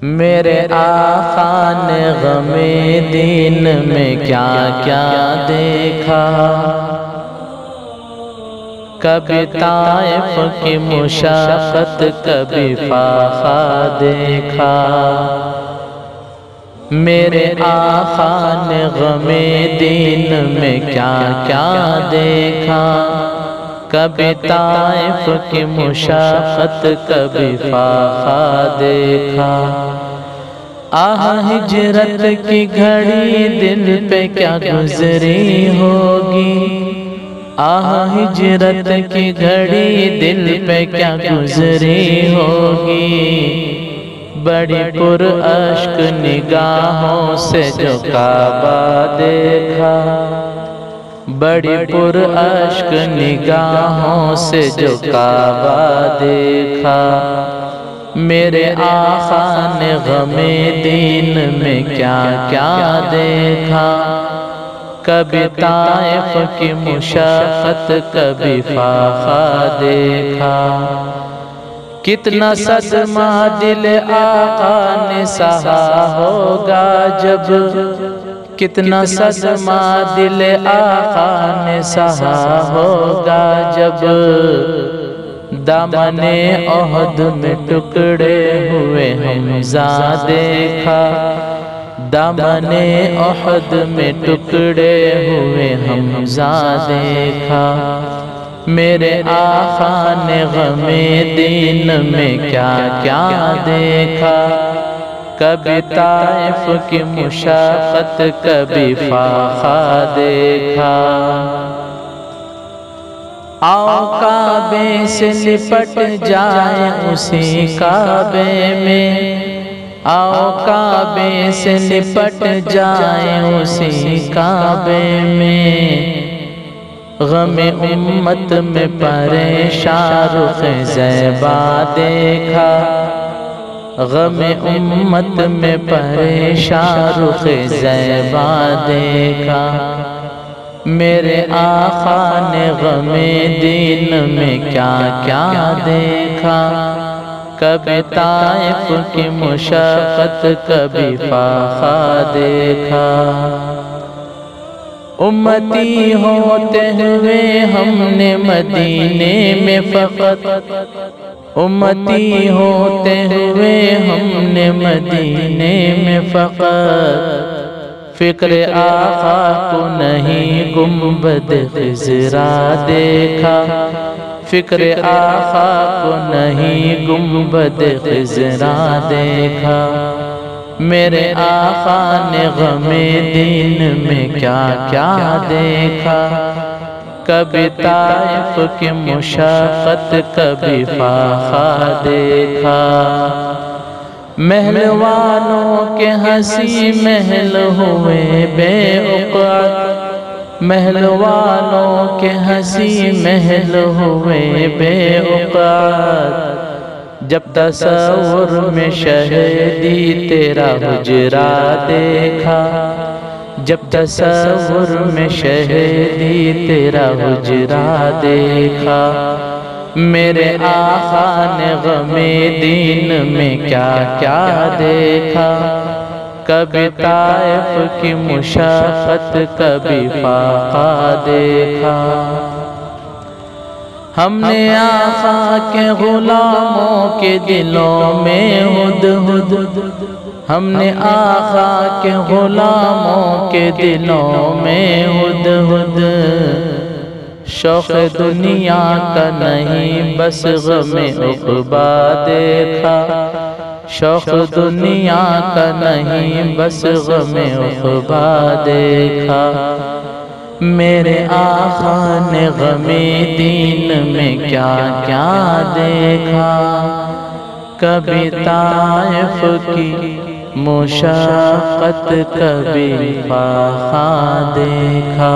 میرے آقا نے غم دین میں کیا کیا دیکھا، کبھی طائف کی مشقت کبھی فاقہ دیکھا۔ میرے آقا نے غم دین میں کیا کیا دیکھا، کبھی طائف کی مشقت کبھی فاقہ دیکھا۔ آہ ہجرت کی گھڑی دل پہ کیا گزری ہوگی، آہ ہجرت کی گھڑی دل پہ کیا گزری ہوگی، بڑی پر اشک نگاہوں سے جو کعبہ دیکھا، بڑی پر اشک نگاہوں سے جو کعبہ دیکھا۔ میرے آقا نے غم دین میں کیا کیا دیکھا، کبھی طائف کی مشقت کبھی فاقہ دیکھا۔ کتنا صدمہ دل آقا نے سہا ہوگا جب، کتنا صدمہ دل آقا نے سہا ہوگا جب، دامن احد میں ٹکڑے ہوئے حمزہ دیکھا، دامن احد میں ٹکڑے ہوئے حمزہ دیکھا۔ میرے آقا نے غم دین میں کیا کیا دیکھا، کبھی طائف کی مشقت کبھی فاقہ دیکھا۔ آؤ کعبے سے لپٹ جائیں اسی کعبے میں، آؤ کعبے سے لپٹ جائیں اسی کعبے میں، غم امت میں پریشان رخ زیبا دیکھا، غم امت میں پریشان رخ زیبا دیکھا۔ میرے آقا نے غم دین میں کیا کیا دیکھا، کبھی طائف کی مشقت کبھی فاقہ دیکھا۔ امتی ہوتے ہوئے ہم نے مدینے میں فقط، امتی ہوتے ہوئے ہم نے مدینے میں فقط، فکر آقا کو نہیں گنبد خضرا دیکھا، فکر آقا کو نہیں گنبد خضرا دیکھا۔ میرے آقا نے غم دین میں کیا کیا دیکھا، کبھی طائف کی مشقت کبھی فاقہ دیکھا۔ محل والوں کے ہنسی محل ہوئے بے عقد، محل والوں کے ہنسی محل ہوئے بے عقد، جب تصور میں شہدی تیرا حجرا دیکھا، جب تصور میں شہدی تیرا حجرا دیکھا۔ میرے آقا نے غم دین میں کیا کیا دیکھا، کبھی طائف کی مشقت کبھی فاقہ دیکھا۔ ہم نے آقا کے غلاموں کے دلوں میں ہدہد، ہم نے آقا کے غلاموں کے دلوں میں ہدہد، شوق دنیا کا نہیں بس غم عقبیٰ دیکھا، شوق دنیا کا نہیں بس غم عقبیٰ دیکھا۔ میرے آقا نے غم دین میں کیا کیا دیکھا، کبھی طائف کی مشقت کبھی فاقہ دیکھا۔